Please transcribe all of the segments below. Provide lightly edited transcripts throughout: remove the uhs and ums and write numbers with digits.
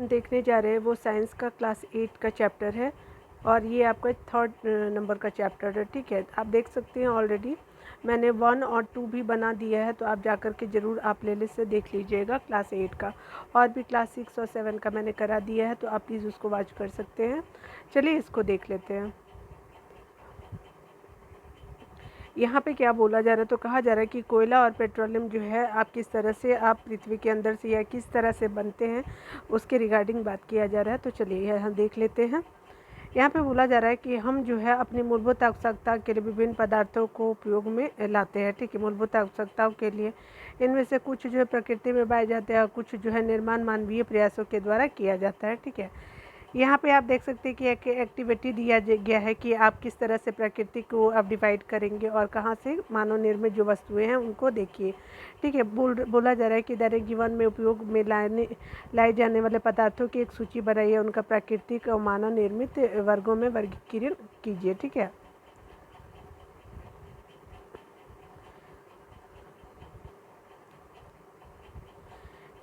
देखने जा रहे हैं वो साइंस का क्लास 8 का चैप्टर है और ये आपका थर्ड नंबर का चैप्टर है। ठीक है, आप देख सकते हैं ऑलरेडी मैंने 1 और 2 भी बना दिया है, तो आप जा कर के ज़रूर आप प्लेलिस्ट से देख लीजिएगा क्लास 8 का। और भी क्लास 6 और 7 का मैंने करा दिया है, तो आप प्लीज़ उसको वॉच कर सकते हैं। चलिए इसको देख लेते हैं। यहाँ पे क्या बोला जा रहा है, तो कहा जा रहा है कि कोयला और पेट्रोलियम जो है आप किस तरह से आप पृथ्वी के अंदर से या किस तरह से बनते हैं, उसके रिगार्डिंग बात किया जा रहा है। तो चलिए यह हम देख लेते हैं। यहाँ पे बोला जा रहा है कि हम जो है अपनी मूलभूत आवश्यकता के लिए विभिन्न पदार्थों को उपयोग में लाते हैं। ठीक है, मूलभूत आवश्यकताओं के लिए इनमें से कुछ जो है प्रकृति में पाए जाते हैं और कुछ जो है निर्माण मानवीय प्रयासों के द्वारा किया जाता है। ठीक है, यहाँ पे आप देख सकते हैं कि एक एक्टिविटी दिया गया है कि आप किस तरह से प्रकृति को आप डिवाइड करेंगे और कहाँ से मानव निर्मित जो वस्तुएं हैं उनको देखिए। ठीक है, बोला जा रहा है कि दैनिक जीवन में उपयोग में लाए जाने वाले पदार्थों की एक सूची बनाइए, उनका प्राकृतिक और मानव निर्मित वर्गों में वर्गीकरण कीजिए। ठीक है,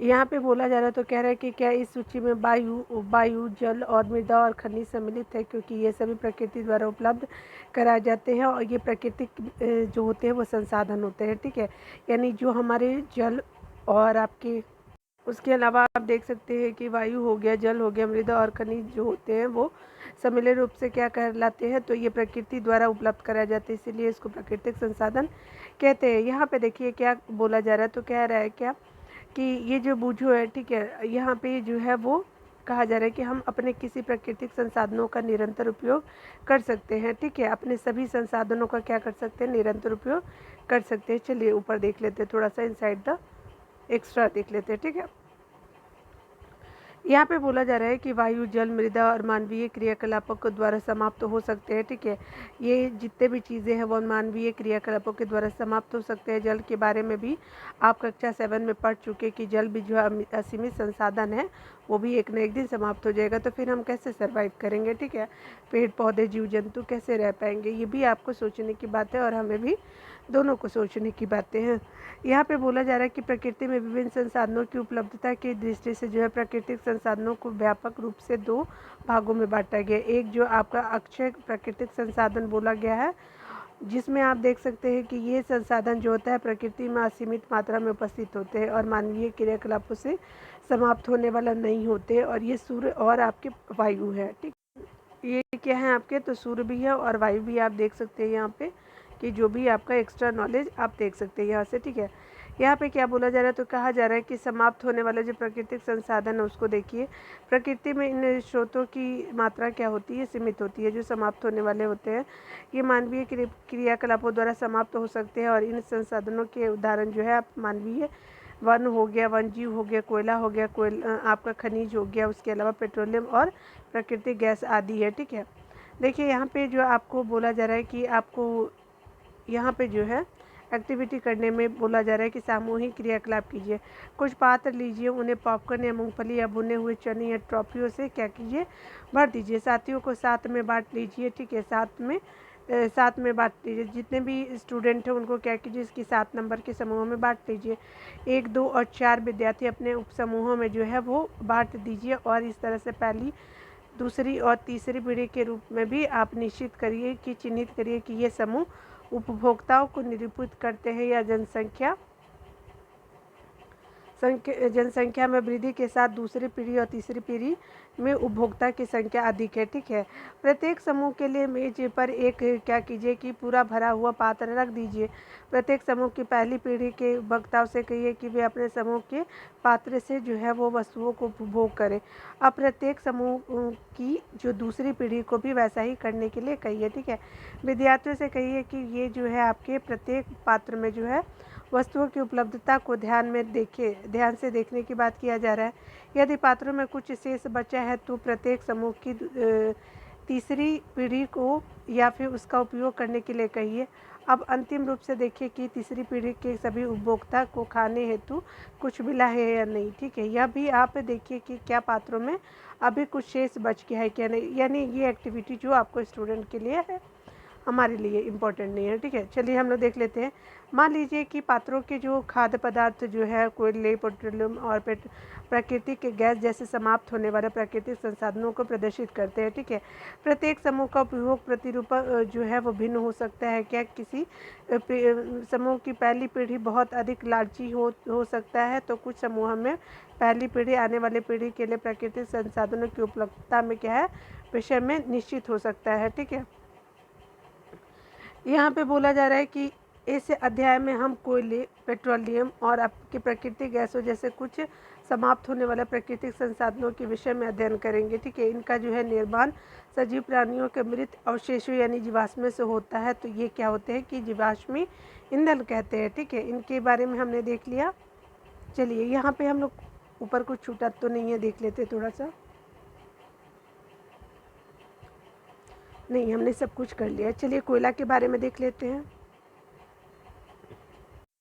यहाँ पे बोला जा रहा है, तो कह रहा है कि क्या इस सूची में वायु, जल और मृदा और खनिज सम्मिलित है, क्योंकि ये सभी प्रकृति द्वारा उपलब्ध कराए जाते हैं और ये प्राकृतिक जो होते हैं वो संसाधन होते हैं। ठीक है, यानी जो हमारे जल और आपके उसके अलावा आप देख सकते हैं कि वायु हो गया, जल हो गया, मृदा और खनिज जो होते हैं वो सम्मिलित रूप से क्या कहलाते हैं, तो ये प्रकृति द्वारा उपलब्ध कराए जाते हैं, इसीलिए इसको प्राकृतिक संसाधन कहते हैं। यहाँ पे देखिए क्या बोला जा रहा है, तो कह रहा है क्या कि ये जो बूझो है, ठीक है, यहाँ पे जो है वो कहा जा रहा है कि हम अपने किसी प्राकृतिक संसाधनों का निरंतर उपयोग कर सकते हैं। ठीक है, अपने सभी संसाधनों का क्या कर सकते हैं, निरंतर उपयोग कर सकते हैं। चलिए ऊपर देख लेते हैं, थोड़ा सा इनसाइड द एक्स्ट्रा देख लेते हैं। ठीक है, यहाँ पे बोला जा रहा है कि वायु, जल, मृदा और मानवीय क्रियाकलापों के द्वारा समाप्त हो सकते हैं। ठीक है, ये जितने भी चीज़ें हैं वो मानवीय क्रियाकलापों के द्वारा समाप्त हो सकते हैं। जल के बारे में भी आप कक्षा 7 में पढ़ चुके कि जल भी जो असीमित संसाधन है, वो भी एक न एक दिन समाप्त हो जाएगा, तो फिर हम कैसे सर्वाइव करेंगे। ठीक है, पेड़ पौधे, जीव जंतु कैसे रह पाएंगे, ये भी आपको सोचने की बात है और हमें भी दोनों को सोचने की बातें हैं। यहाँ पे बोला जा रहा है कि प्रकृति में विभिन्न संसाधनों की उपलब्धता की दृष्टि से जो है प्राकृतिक संसाधनों को व्यापक रूप से 2 भागों में बांटा गया। एक जो आपका अक्षय प्राकृतिक संसाधन बोला गया है, जिसमें आप देख सकते हैं कि ये संसाधन जो होता है प्रकृति में असीमित मात्रा में उपस्थित होते हैं और मानवीय क्रियाकलापों से समाप्त होने वाला नहीं होते, और ये सूर्य और आपके वायु है। ठीक, ये क्या है आपके, तो सूर्य भी है और वायु भी। आप देख सकते हैं यहाँ पे कि जो भी आपका एक्स्ट्रा नॉलेज आप देख सकते हैं यहाँ से। ठीक है, यहाँ पे क्या बोला जा रहा है, तो कहा जा रहा है कि समाप्त होने वाले जो प्राकृतिक संसाधन है उसको देखिए। प्रकृति में इन स्रोतों की मात्रा क्या होती है, सीमित होती है। जो समाप्त होने वाले होते हैं ये मानवीय क्रियाकलापों द्वारा समाप्त हो सकते हैं, और इन संसाधनों के उदाहरण जो है आप मानवीय वन हो गया, वन जीव हो गया, कोयला हो गया, आपका खनिज हो गया, उसके अलावा पेट्रोलियम और प्राकृतिक गैस आदि है। ठीक है, देखिए यहाँ पे जो आपको बोला जा रहा है कि आपको यहाँ पे जो है एक्टिविटी करने में बोला जा रहा है कि सामूहिक क्रियाकलाप कीजिए। कुछ पात्र लीजिए, उन्हें पॉपकॉर्न या मूंगफली या भुने हुए चने या टॉफियों से क्या कीजिए, भर दीजिए। साथियों को साथ में बांट लीजिए। ठीक है, साथ में बांट लीजिए। जितने भी स्टूडेंट हैं उनको क्या कीजिए, इसकी 7 नंबर के समूहों में बांट लीजिए। 1, 2 और 4 विद्यार्थी अपने उप समूहों में जो है वो बांट दीजिए, और इस तरह से पहली, दूसरी और तीसरी पीढ़ी के रूप में भी आप निश्चित करिए कि चिन्हित करिए कि ये समूह उपभोक्ताओं को निरूपित करते हैं या जनसंख्या में वृद्धि के साथ दूसरी पीढ़ी और तीसरी पीढ़ी में उपभोक्ता की संख्या अधिक है। ठीक है, प्रत्येक समूह के लिए मेज पर एक क्या कीजिए कि पूरा भरा हुआ पात्र रख दीजिए। प्रत्येक समूह की पहली पीढ़ी के उपभोक्ताओं से कहिए कि वे अपने समूह के पात्र से जो है वो वस्तुओं को उपभोग करें। अब प्रत्येक समूह की जो दूसरी पीढ़ी को भी वैसा ही करने के लिए कहिए। ठीक है, विद्यार्थियों से कहिए कि ये जो है आपके प्रत्येक पात्र में जो है वस्तुओं की उपलब्धता को ध्यान से देखने की बात किया जा रहा है। यदि पात्रों में कुछ शेष बचा है तो प्रत्येक समूह की तीसरी पीढ़ी को या फिर उसका उपयोग करने के लिए कहिए। अब अंतिम रूप से देखिए कि तीसरी पीढ़ी के सभी उपभोक्ता को खाने हेतु कुछ मिला है या नहीं। ठीक है, यह भी आप देखिए कि क्या पात्रों में अभी कुछ शेष बच गया है क्या नहीं, यानी ये एक्टिविटी जो आपको स्टूडेंट के लिए है। हमारे लिए इम्पोर्टेंट नहीं है, ठीक है। चलिए हम लोग देख लेते हैं। मान लीजिए कि पात्रों के जो खाद्य पदार्थ जो है कोयले, पेट्रोलियम और प्राकृतिक गैस जैसे समाप्त होने वाले प्राकृतिक संसाधनों को प्रदर्शित करते हैं, ठीक है। प्रत्येक समूह का उपयोग प्रतिरूपा जो है वो भिन्न हो सकता है। क्या किसी समूह की पहली पीढ़ी बहुत अधिक लालची हो सकता है, तो कुछ समूह में पहली पीढ़ी आने वाली पीढ़ी के लिए प्राकृतिक संसाधनों की उपलब्धता में क्या है विषय में निश्चित हो सकता है, ठीक है। यहाँ पे बोला जा रहा है कि इस अध्याय में हम कोयले, पेट्रोलियम और आपके प्राकृतिक गैसों जैसे कुछ समाप्त होने वाले प्राकृतिक संसाधनों के विषय में अध्ययन करेंगे, ठीक है। इनका जो है निर्माण सजीव प्राणियों के मृत अवशेषों यानी जीवाश्म से होता है। तो ये क्या होते हैं कि जीवाश्मी ईंधन कहते हैं, ठीक है। इनके बारे में हमने देख लिया। चलिए यहाँ पे हम लोग ऊपर कुछ छूटा तो नहीं है, देख लेते थोड़ा सा। नहीं, हमने सब कुछ कर लिया। चलिए कोयला के बारे में देख लेते हैं।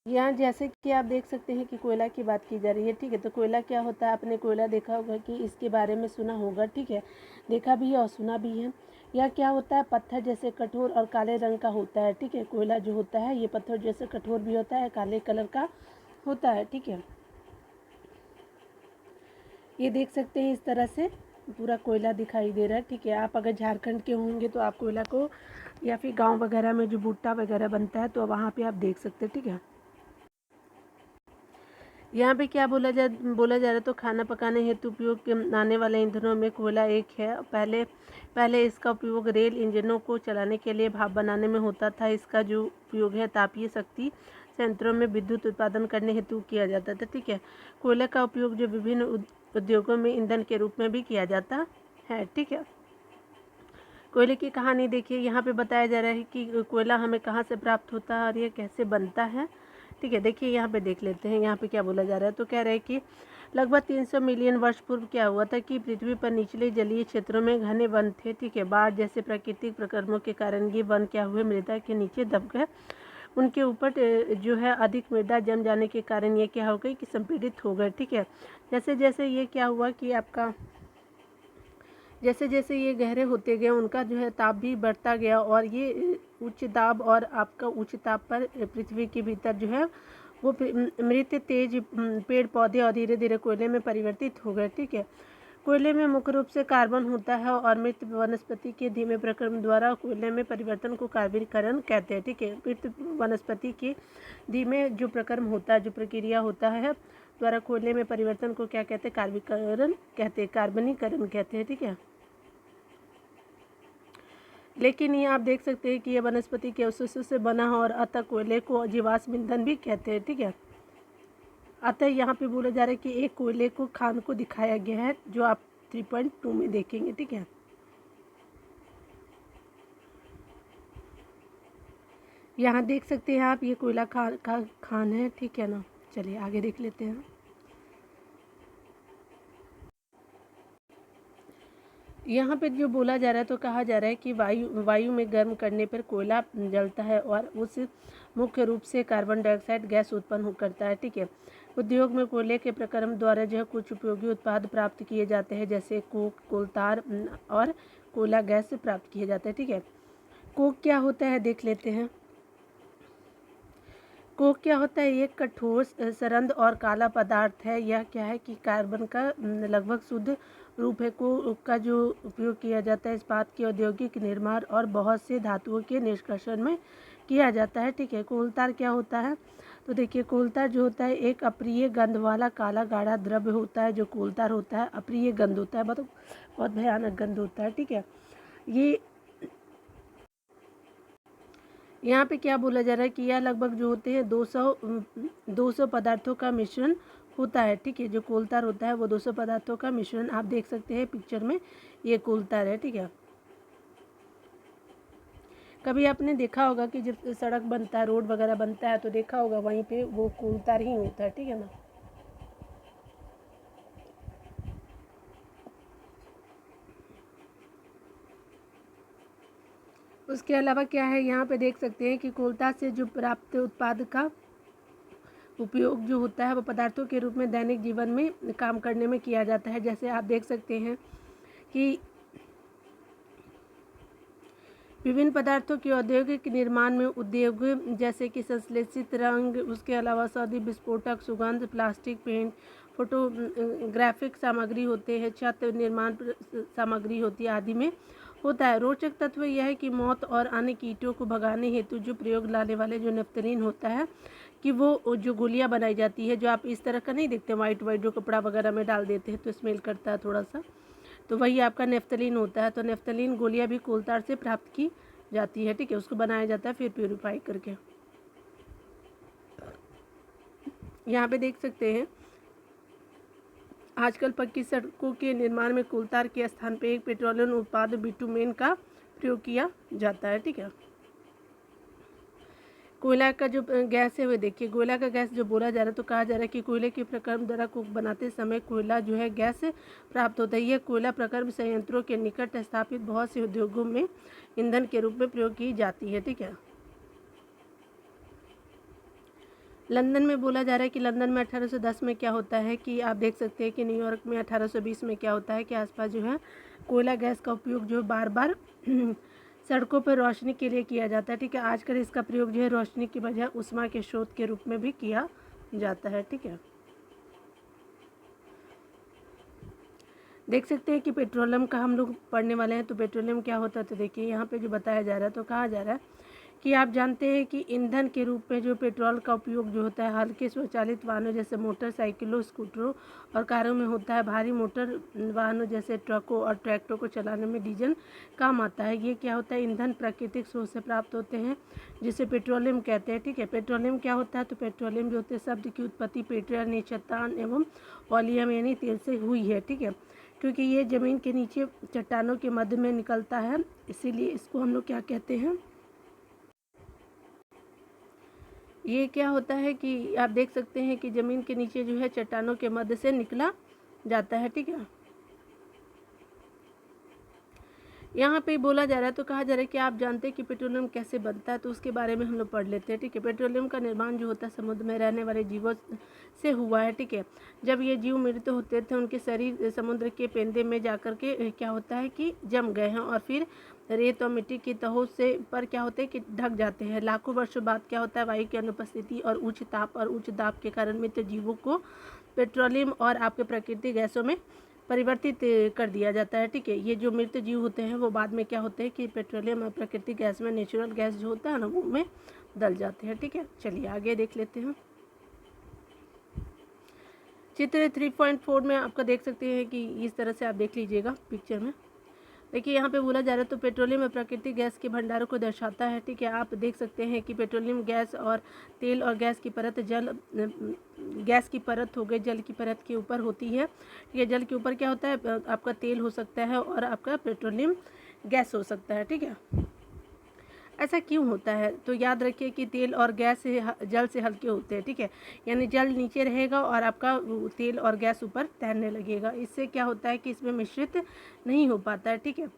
यहाँ जैसे कि आप देख सकते हैं कि कोयला की बात की जा रही है, ठीक है। तो कोयला क्या होता है, आपने कोयला देखा होगा कि इसके बारे में सुना होगा, ठीक है। देखा भी है और सुना भी है। यह क्या होता है, पत्थर जैसे कठोर और काले रंग का होता है, ठीक है। कोयला जो होता है ये पत्थर जैसे कठोर भी होता है, काले कलर का होता है, ठीक है। ये देख सकते हैं इस तरह से पूरा कोयला दिखाई दे रहा है, ठीक है। आप अगर झारखंड के होंगे तो आप कोयला को या फिर गांव वगैरह में जो भुट्टा वगैरह बनता है तो वहाँ पे आप देख सकते हैं, ठीक है। यहाँ पे क्या बोला जा रहा है, तो खाना पकाने हेतु उपयोग आने वाले ईंधनों में कोयला एक है। पहले इसका उपयोग रेल इंजनों को चलाने के लिए भाप बनाने में होता था। इसका जो उपयोग है तापीय शक्ति संयंत्रों में विद्युत उत्पादन करने हेतु किया जाता था, ठीक है। कोयले का उपयोग जो विभिन्न उद्योगों में ईंधन के रूप में भी किया जाता है, ठीक है। कोयले की कहानी देखिए, यहाँ पे बताया जा रहा है कि कोयला हमें कहाँ से प्राप्त होता है और ये कैसे बनता है, ठीक है। देखिए यहाँ पे देख लेते हैं, यहाँ पे क्या बोला जा रहा है। तो कह रहे हैं कि लगभग 300 मिलियन वर्ष पूर्व क्या हुआ था कि पृथ्वी पर निचले जलीय क्षेत्रों में घने वन थे, ठीक है। बाढ़ जैसे प्राकृतिक प्रकर्मों के कारण ये वन क्या हुए, मृदा के नीचे दब गए। उनके ऊपर जो है अधिक मृदा जम जाने के कारण ये क्या हो गई कि संपीड़ित हो गए, ठीक है। जैसे जैसे ये क्या हुआ कि आपका जैसे जैसे ये गहरे होते गए उनका जो है ताप भी बढ़ता गया और ये उच्च दाब और आपका उच्च ताप पर पृथ्वी के भीतर जो है वो मृत तेज पेड़ पौधे और धीरे धीरे कोयले में परिवर्तित हो गए, ठीक है। कोयले में मुख्य रूप से कार्बन होता है और मृत वनस्पति के धीमे प्रक्रम द्वारा कोयले में परिवर्तन को कार्बनीकरण कहते हैं, ठीक है। मृत वनस्पति के धीमे जो प्रक्रम होता है, जो प्रक्रिया होता है द्वारा कोयले में परिवर्तन को क्या कहते हैं, कार्बनीकरण कहते हैं, ठीक है। लेकिन ये आप देख सकते हैं कि ये वनस्पति के अवशेषों से बना है और अतः कोयले को जीवाश्म ईंधन भी कहते हैं, ठीक है। अतः यहाँ पे बोला जा रहा है कि एक कोयले को खान को दिखाया गया है जो आप 3.2 में देखेंगे, ठीक है। यहाँ देख सकते हैं आप, ये कोयला खान है, ठीक है ना। चलिए आगे देख लेते हैं। यहाँ पे जो बोला जा रहा है, तो कहा जा रहा है कि वायु में गर्म करने पर कोयला जलता है और उस मुख्य रूप से कार्बन डाइऑक्साइड गैस उत्पन्न करता है, ठीक है। उद्योग में कोयले के प्रक्रम द्वारा जो है कुछ उपयोगी उत्पाद प्राप्त किए जाते हैं, जैसे कोक, कोलतार और कोयला गैस प्राप्त किए जाते हैं, ठीक है। कोक क्या होता है देख लेते हैं। कोक क्या होता है, ये कठोर सरंद और काला पदार्थ है। यह क्या है कि कार्बन का लगभग शुद्ध रूप है। कोक का जो उपयोग किया जाता है इस्पात के औद्योगिक निर्माण और बहुत से धातुओं के निष्कर्षण में किया जाता है, ठीक है। कोलतार क्या होता है, तो देखिए कोलतार जो होता है एक अप्रिय गंध वाला काला गाढ़ा द्रव्य होता है। जो कोलतार होता है अप्रिय गंध होता है, बहुत भयानक गंध होता है, ठीक है। ये यहाँ पे क्या बोला जा रहा है कि यह लगभग जो होते हैं 200 पदार्थों का मिश्रण होता है, ठीक है। जो कोलतार होता है वो 200 पदार्थों का मिश्रण, आप देख सकते हैं पिक्चर में, ये कोलतार है, ठीक है। कभी आपने देखा होगा कि जब सड़क बनता है, रोड वगैरह बनता है, तो देखा होगा वहीं पे वो कोलतार ही होता है, ठीक है ना। उसके अलावा क्या है, यहाँ पे देख सकते हैं कि कोलतार से जो प्राप्त उत्पाद का उपयोग जो होता है वो पदार्थों के रूप में दैनिक जीवन में काम करने में किया जाता है। जैसे आप देख सकते हैं कि विभिन्न पदार्थों के औद्योगिक निर्माण में उद्योग जैसे कि संश्लेषित रंग, उसके अलावा सौदी विस्फोटक, सुगंध, प्लास्टिक, पेंट, फोटोग्राफिक सामग्री होते हैं, छत निर्माण सामग्री होती है आदि में होता है। रोचक तत्व यह है कि मौत और अन्य कीटों को भगाने हेतु जो प्रयोग लाने वाले जो नेफ्थलीन होता है कि वो जो गोलियां बनाई जाती है, जो आप इस तरह का नहीं देखते वाइट वाइट, जो कपड़ा वगैरह में डाल देते हैं तो स्मेल करता है थोड़ा सा, तो वही आपका नेफ्थलीन होता है। तो नेफ्थलीन गोलियां भी कोलतार से प्राप्त की जाती है, ठीक है, उसको बनाया जाता है फिर प्यूरिफाई करके। यहाँ पे देख सकते हैं आजकल पक्की सड़कों के निर्माण में कोलतार के स्थान पे एक पेट्रोलियम उत्पाद बिटुमेन का प्रयोग किया जाता है, ठीक है। कोयला का जो गैस है वो देखिए, कोयला का गैस जो बोला जा रहा है तो कहा जा रहा है कि कोयले के प्रक्रम द्वारा कुक बनाते समय कोयला जो है गैस प्राप्त होता है। यह कोयला प्रक्रम संयंत्रों के निकट स्थापित बहुत से उद्योगों में ईंधन के रूप में प्रयोग की जाती है, ठीक है। लंदन में बोला जा रहा है कि लंदन में 1810 में क्या होता है कि आप देख सकते हैं कि न्यूयॉर्क में 1820 में क्या होता है कि आसपास जो है कोयला गैस का उपयोग जो बार बार सड़कों पर रोशनी के लिए किया जाता है, ठीक है। आजकल इसका प्रयोग जो है रोशनी की बजाय ऊष्मा के स्रोत के रूप में भी किया जाता है, ठीक है। देख सकते हैं कि पेट्रोलियम का हम लोग पढ़ने वाले हैं, तो पेट्रोलियम क्या होता है तो देखिए यहाँ पे जो बताया जा रहा है तो कहा जा रहा है कि आप जानते हैं कि ईंधन के रूप में जो पेट्रोल का उपयोग जो होता है हल्के स्वचालित वाहनों जैसे मोटरसाइकिलों, स्कूटरों और कारों में होता है। भारी मोटर वाहनों जैसे ट्रकों और ट्रैक्टरों को चलाने में डीजल काम आता है। ये क्या होता है, ईंधन प्राकृतिक स्रोत से प्राप्त होते हैं जिसे पेट्रोलियम कहते हैं, ठीक है। पेट्रोलियम क्या होता है तो पेट्रोलियम जो होते हैं शब्द की उत्पत्ति पेट्रोल यानी चट्टान एवं ऑलियम यानी तेल से हुई है, ठीक है। क्योंकि ये ज़मीन के नीचे चट्टानों के मध्य में निकलता है, इसीलिए इसको हम लोग क्या कहते हैं, ये क्या होता है कि आप देख सकते हैं कि ज़मीन के नीचे जो है चट्टानों के मध्य से निकला जाता है, ठीक है। यहाँ पे बोला जा रहा है तो कहा जा रहा है कि आप जानते हैं कि पेट्रोलियम कैसे बनता है, तो उसके बारे में हम लोग पढ़ लेते हैं, ठीक है। पेट्रोलियम का निर्माण जो होता है समुद्र में रहने वाले जीवों से हुआ है, ठीक है। जब ये जीव मृत होते थे उनके शरीर समुद्र के पेंदे में जाकर के क्या होता है कि जम गए हैं और फिर रेत और मिट्टी की तहों से पर क्या होते हैं कि ढक जाते हैं। लाखों वर्षों बाद क्या होता है, वायु की अनुपस्थिति और उच्च ताप और उच्च दाब के कारण मृत जीवों को पेट्रोलियम और आपके प्राकृतिक गैसों में परिवर्तित कर दिया जाता है, ठीक है। ये जो मृत जीव होते हैं वो बाद में क्या होते हैं कि पेट्रोलियम और प्राकृतिक गैस में नेचुरल गैस जो होता है ना वो में दल जाते हैं, ठीक है। चलिए आगे देख लेते हैं। चित्र 3.4 में आपका देख सकते हैं कि इस तरह से आप देख लीजिएगा पिक्चर में। देखिए यहाँ पे बोला जा रहा है तो पेट्रोलियम और प्राकृतिक गैस के भंडारों को दर्शाता है, ठीक है। आप देख सकते हैं कि पेट्रोलियम गैस और तेल और गैस की परत गैस की परत हो गई जल की परत के ऊपर होती है। ये जल के ऊपर क्या होता है, आपका तेल हो सकता है और आपका पेट्रोलियम गैस हो सकता है, ठीक है। ऐसा क्यों होता है तो याद रखिए कि तेल और गैस जल से हल्के होते हैं, ठीक है। यानी जल नीचे रहेगा और आपका तेल और गैस ऊपर तैरने लगेगा। इससे क्या होता है कि इसमें मिश्रित नहीं हो पाता है, ठीक है।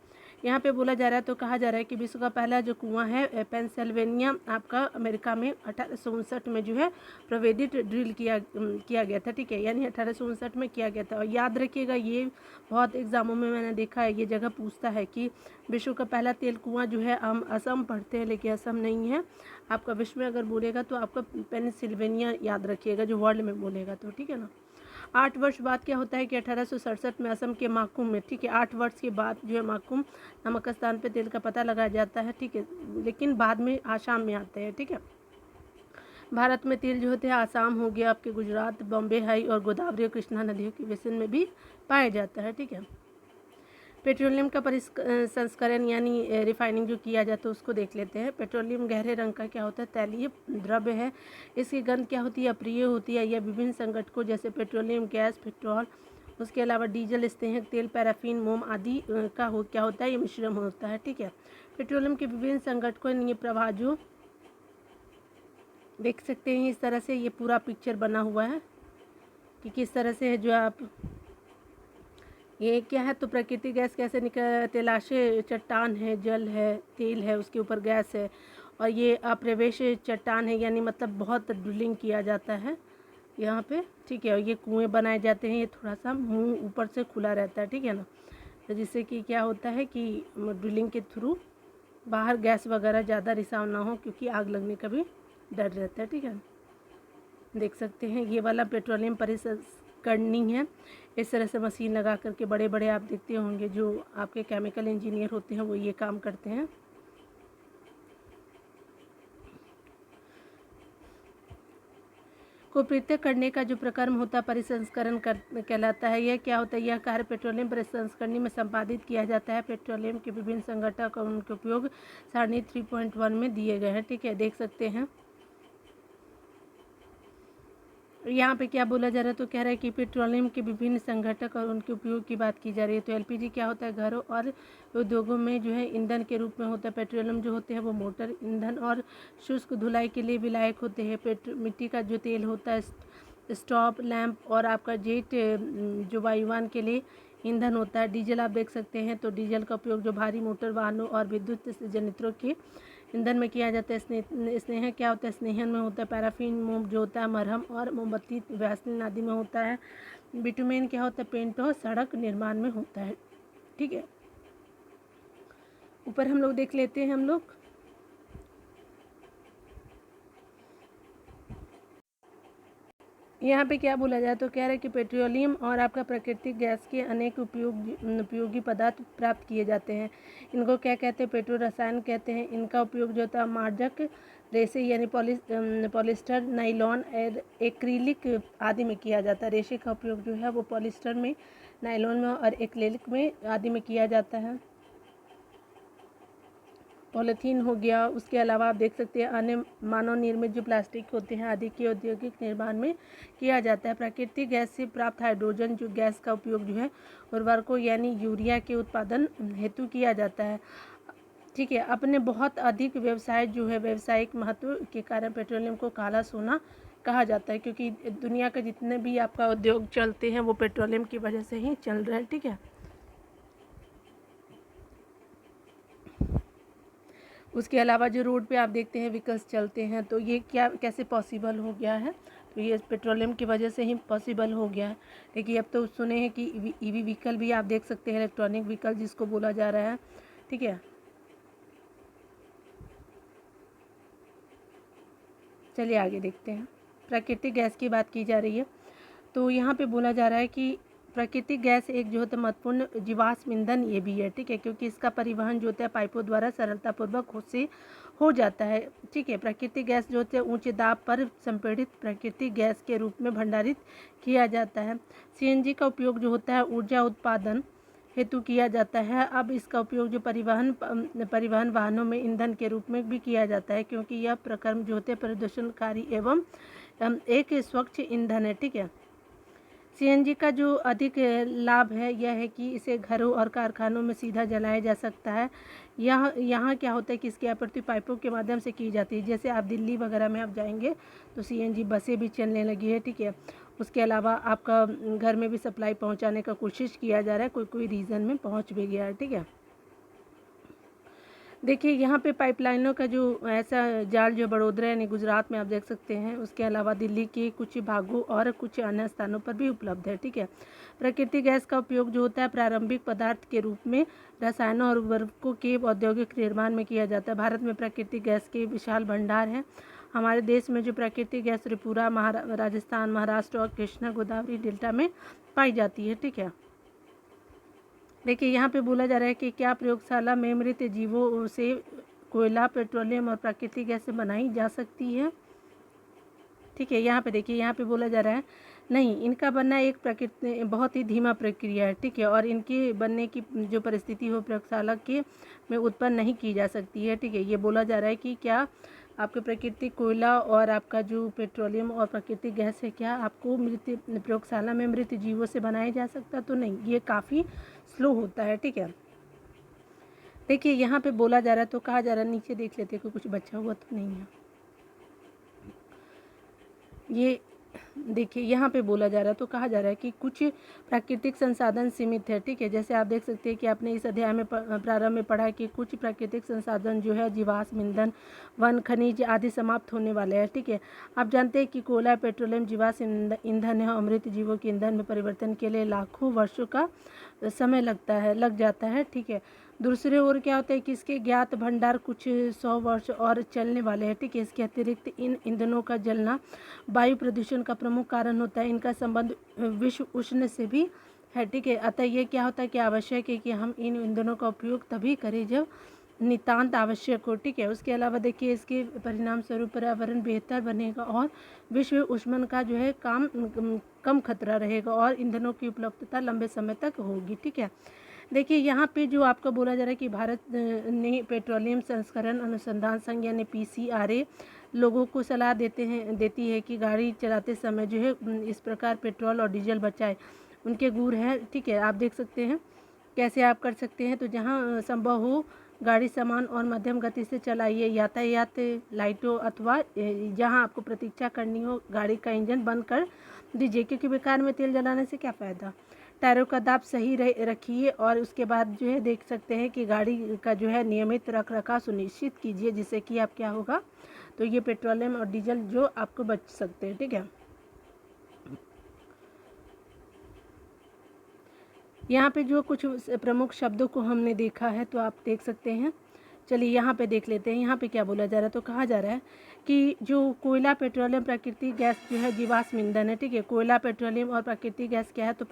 यहाँ पे बोला जा रहा है तो कहा जा रहा है कि विश्व का पहला जो कुआं है पेंसिल्वेनिया आपका अमेरिका में 1859 में जो है प्रवेदित ड्रिल किया गया था, ठीक है। यानी 1859 में किया गया था। और याद रखिएगा ये बहुत एग्जामों में मैंने देखा है, ये जगह पूछता है कि विश्व का पहला तेल कुआं जो है हम असम पढ़ते हैं लेकिन असम नहीं है आपका। विश्व में अगर बोलेगा तो आपका पेंसिल्वेनिया याद रखिएगा जो वर्ल्ड में बोलेगा तो, ठीक है ना। 8 वर्ष बाद क्या होता है कि 1867 में असम के माकुम में, ठीक है, 8 वर्ष के बाद जो है माकुम नामक स्थान पे तेल का पता लगाया जाता है, ठीक है। लेकिन बाद में आसाम में आते हैं, ठीक है। भारत में तेल जो होते हैं आसाम हो गया, आपके गुजरात, बॉम्बे हाई और गोदावरी और कृष्णा नदियों के बेसिन में भी पाया जाता है, ठीक है। पेट्रोलियम का संस्करण यानी रिफाइनिंग जो किया जाता है उसको देख लेते हैं। पेट्रोलियम गहरे रंग का क्या होता है, तैलीय द्रव्य है। इसकी गंध क्या होती है, अप्रिय होती है। यह विभिन्न संगठकों जैसे पेट्रोलियम गैस, पेट्रोल, उसके अलावा डीजल, स्नेहक तेल, पैराफिन, मोम आदि का क्या होता है, ये मिश्रण होता है, ठीक है। पेट्रोलियम के विभिन्न संगठकों ये प्रवाह जो देख सकते हैं इस तरह से ये पूरा पिक्चर बना हुआ है कि किस तरह से है जो आप ये क्या है तो प्राकृतिक गैस कैसे निकल, तलाशे चट्टान है, जल है, तेल है, उसके ऊपर गैस है और ये अप्रवेश चट्टान है यानी मतलब बहुत ड्रिलिंग किया जाता है यहाँ पे, ठीक है। और ये कुएं बनाए जाते हैं, ये थोड़ा सा मुंह ऊपर से खुला रहता है, ठीक है ना। तो जिससे कि क्या होता है कि ड्रिलिंग के थ्रू बाहर गैस वगैरह ज़्यादा रिसाव ना हो, क्योंकि आग लगने का भी डर रहता है। ठीक है, देख सकते हैं ये वाला पेट्रोलियम परिसंस्करणीय है। इस तरह से मशीन लगा करके बड़े बड़े आप देखते होंगे जो आपके केमिकल इंजीनियर होते हैं वो ये काम करते हैं। को पृथक करने का जो प्रक्रम होता है परिसंस्करण कहलाता है। यह क्या होता है? यह कार्य पेट्रोलियम परिसंस्करणी में संपादित किया जाता है। पेट्रोलियम के विभिन्न संघटक और उनके उपयोग सारणी 3.1 में दिए गए हैं। ठीक है, देख सकते हैं यहाँ पे क्या बोला जा रहा है, तो कह रहा है कि पेट्रोलियम के विभिन्न संघटक और उनके उपयोग की बात की जा रही है। तो एलपीजी क्या होता है? घरों और उद्योगों में जो है ईंधन के रूप में होता है। पेट्रोलियम जो होते हैं वो मोटर ईंधन और शुष्क धुलाई के लिए विलायक होते हैं। मिट्टी का जो तेल होता है, स्टॉप लैंप और आपका जेट जो वायुयान के लिए ईंधन होता है। डीजल आप देख सकते हैं, तो डीजल का उपयोग जो भारी मोटर वाहनों और विद्युत जनयंत्रों के ईंधन में किया जाता है। स्नेह क्या होता है? स्नेहन में होता है। पैराफिन मोम जो होता है मरहम और मोमबत्ती वैसलीन आदि में होता है। बिटुमेन क्या होता है? पेंट और सड़क निर्माण में होता है। ठीक है, ऊपर हम लोग देख लेते हैं हम लोग यहाँ पे क्या बोला जाए, तो कह रहे हैं कि पेट्रोलियम और आपका प्राकृतिक गैस के अनेक उपयोगी पदार्थ प्राप्त किए जाते हैं। इनको क्या कहते हैं? पेट्रो रसायन कहते हैं। इनका उपयोग जो होता है मार्जक रेसे यानी पॉलिस्टर, नाइलॉन, एक्रिलिक आदि में किया जाता है। रेशे का उपयोग जो है वो पॉलिस्टर में, नाइलॉन में और एक्रिलिक में आदि में किया जाता है। पॉलीथीन हो गया। उसके अलावा आप देख सकते हैं अन्य मानव निर्मित जो प्लास्टिक होते हैं आदि के औद्योगिक निर्माण में किया जाता है। प्राकृतिक गैस से प्राप्त हाइड्रोजन जो गैस का उपयोग जो है उर्वरकों यानी यूरिया के उत्पादन हेतु किया जाता है। ठीक है, अपने बहुत अधिक व्यवसाय जो है व्यावसायिक महत्व के कारण पेट्रोलियम को काला सोना कहा जाता है, क्योंकि दुनिया के जितने भी आपका उद्योग चलते हैं वो पेट्रोलियम की वजह से ही चल रहे हैं। ठीक है, उसके अलावा जो रोड पे आप देखते हैं व्हीकल्स चलते हैं, तो ये क्या कैसे पॉसिबल हो गया है? तो ये पेट्रोलियम की वजह से ही पॉसिबल हो गया है। देखिए अब तो सुने हैं कि ईवी व्हीकल भी आप देख सकते हैं, इलेक्ट्रॉनिक व्हीकल जिसको बोला जा रहा है। ठीक है, चलिए आगे देखते हैं। प्राकृतिक गैस की बात की जा रही है, तो यहाँ पे बोला जा रहा है कि प्राकृतिक गैस एक जो होता है महत्वपूर्ण जीवाश्म ईंधन ये भी है। ठीक है, क्योंकि इसका परिवहन जो होता है पाइपों द्वारा सरलतापूर्वक से हो जाता है। ठीक है, प्राकृतिक गैस जो होते हैं ऊंचे दाब पर संपीड़ित प्राकृतिक गैस के रूप में भंडारित किया जाता है। सीएनजी का उपयोग जो होता है ऊर्जा उत्पादन हेतु किया जाता है। अब इसका उपयोग जो परिवहन वाहनों में ईंधन के रूप में भी किया जाता है, क्योंकि यह प्रक्रम जो होते हैं प्रदूषणकारी एवं एक स्वच्छ ईंधन है। ठीक है, सीएनजी का जो अधिक लाभ है यह है कि इसे घरों और कारखानों में सीधा जलाया जा सकता है। यहाँ क्या होता है कि इसकी आपूर्ति पाइपों के माध्यम से की जाती है। जैसे आप दिल्ली वगैरह में आप जाएंगे तो सीएनजी बसें भी चलने लगी है। ठीक है, उसके अलावा आपका घर में भी सप्लाई पहुँचाने का कोशिश किया जा रहा है, कोई रीजन में पहुँच भी गया है। ठीक है, देखिए यहाँ पे पाइपलाइनों का जो ऐसा जाल जो बड़ोदरा यानी गुजरात में आप देख सकते हैं, उसके अलावा दिल्ली के कुछ भागों और कुछ अन्य स्थानों पर भी उपलब्ध है। ठीक है, प्राकृतिक गैस का उपयोग जो होता है प्रारंभिक पदार्थ के रूप में रसायनों और उर्वरकों के औद्योगिक निर्माण में किया जाता है। भारत में प्राकृतिक गैस के विशाल भंडार हैं। हमारे देश में जो प्राकृतिक गैस त्रिपुरा, राजस्थान, महाराष्ट्र और कृष्णा गोदावरी डेल्टा में पाई जाती है। ठीक है, देखिए यहाँ पे बोला जा रहा है कि क्या प्रयोगशाला में मृत जीवों से कोयला, पेट्रोलियम और प्राकृतिक गैस से बनाई जा सकती है। ठीक है, यहाँ पे देखिए यहाँ पे बोला जा रहा है नहीं, इनका बनना एक बहुत ही धीमा प्रक्रिया है। ठीक है, और इनके बनने की जो परिस्थिति हो प्रयोगशाला के में उत्पन्न नहीं की जा सकती है। ठीक है, ये बोला जा रहा है कि क्या आपके प्राकृतिक कोयला और आपका जो पेट्रोलियम और प्राकृतिक गैस है क्या आपको प्रयोगशाला में मृत जीवों से बनाया जा सकता? तो नहीं, ये काफ़ी स्लो होता है। ठीक है, देखिए यहाँ पे बोला जा रहा है, तो कहा जा रहा है नीचे देख लेते हैं कि कुछ बचा हुआ तो नहीं है। ये देखिए यहाँ पे बोला जा रहा है, तो कहा जा रहा है कि कुछ प्राकृतिक संसाधन सीमित है। ठीक है, जैसे आप देख सकते हैं कि आपने इस अध्याय में प्रारंभ में पढ़ा कि कुछ प्राकृतिक संसाधन जो है जीवाश्म ईंधन, वन, खनिज आदि समाप्त होने वाले हैं। ठीक है, आप जानते हैं कि कोयला, पेट्रोलियम जीवाश्म ईंधन है और मृत जीवों के ईंधन में परिवर्तन के लिए लाखों वर्षों का समय लग जाता है, ठीक है। दूसरे ओर क्या होता है कि इसके ज्ञात भंडार कुछ 100 वर्ष और चलने वाले हैं, ठीक है। इसके अतिरिक्त इन ईंधनों का जलना वायु प्रदूषण का प्रमुख कारण होता है। इनका संबंध विश्व उष्ण से भी है, ठीक है। अतः ये क्या होता है कि आवश्यक है कि हम इन ईंधनों का उपयोग तभी करें जब नितांत आवश्यक हो, ठीक है। उसके अलावा देखिए इसके परिणाम स्वरूप पर्यावरण बेहतर बनेगा और विश्व उष्णन का जो है कम खतरा रहेगा और ईंधनों की उपलब्धता लंबे समय तक होगी, ठीक है। देखिए यहाँ पे जो आपका बोला जा रहा है कि भारत ने पेट्रोलियम संस्करण अनुसंधान संघ यानी PCRA लोगों को सलाह देती है कि गाड़ी चलाते समय जो है इस प्रकार पेट्रोल और डीजल बचाए। उनके गुर है, ठीक है। आप देख सकते हैं कैसे आप कर सकते हैं। तो जहाँ संभव हो गाड़ी समान और मध्यम गति से चलाइए। यातायात लाइटों अथवा जहाँ आपको प्रतीक्षा करनी हो गाड़ी का इंजन बंद कर दीजिए, क्योंकि बेकार में तेल जलाने से क्या फ़ायदा। टायरों का दाब सही रखिए और उसके बाद जो है देख सकते हैं कि गाड़ी का जो है नियमित रख रखाव सुनिश्चित कीजिए, जिससे कि आप क्या होगा तो ये पेट्रोलियम और डीजल जो आपको बच सकते हैं, ठीक है। यहाँ पे जो कुछ प्रमुख शब्दों को हमने देखा है तो आप देख सकते हैं। चलिए यहाँ पे देख लेते हैं। यहाँ पे क्या बोला जा रहा है, तो कहा जा रहा है कि जो कोयला पेट्रोलियम प्राकृतिक गैस जो है जीवाश्म ईंधन है, ठीक है। कोयला पेट्रोलियम और प्राकृतिक गैस क्या है, तो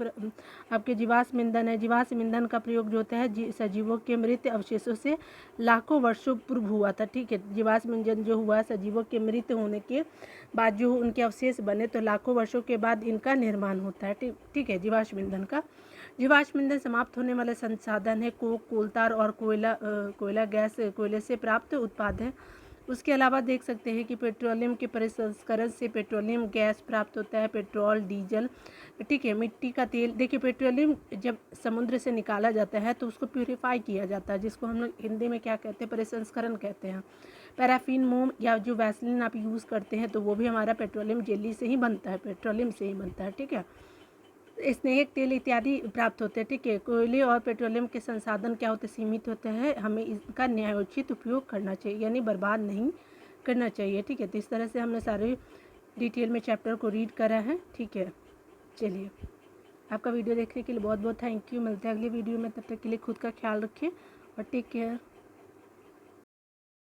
आपके जीवाश्म ईंधन है। जीवाश्म ईंधन का प्रयोग जो होता है सजीवों के मृत अवशेषों से लाखों वर्षों पूर्व हुआ था, ठीक है। जीवाश्म ईंधन जो हुआ सजीवों के मृत होने के बाद जो उनके अवशेष बने तो लाखों वर्षों के बाद इनका निर्माण होता है, ठीक है। जीवाश्म ईंधन का जीवाश्म ईंधन समाप्त होने वाले संसाधन है। कोलतार और कोयला गैस कोयले से प्राप्त उत्पाद है। उसके अलावा देख सकते हैं कि पेट्रोलियम के प्रसंस्करण से पेट्रोलियम गैस प्राप्त होता है, पेट्रोल डीजल, ठीक है। मिट्टी का तेल, देखिए पेट्रोलियम जब समुद्र से निकाला जाता है तो उसको प्यूरिफाई किया जाता है, जिसको हम लोग हिंदी में क्या कहते हैं, प्रसंस्करण कहते हैं। पैराफिन मोम या जो वैसलीन आप यूज़ करते हैं तो वो भी हमारा पेट्रोलियम जेली से ही बनता है, पेट्रोलियम से ही बनता है, ठीक है। स्नेहक तेल इत्यादि प्राप्त होते हैं, ठीक है। कोयले और पेट्रोलियम के संसाधन क्या होते हैं, सीमित होते हैं। हमें इसका न्यायोचित उपयोग करना चाहिए, यानी बर्बाद नहीं करना चाहिए, ठीक है। तो इस तरह से हमने सारे डिटेल में चैप्टर को रीड करा है, ठीक है। चलिए, आपका वीडियो देखने के लिए बहुत बहुत थैंक यू। मिलते हैं अगली वीडियो में, तब तक के लिए खुद का ख्याल रखें और टेक केयर।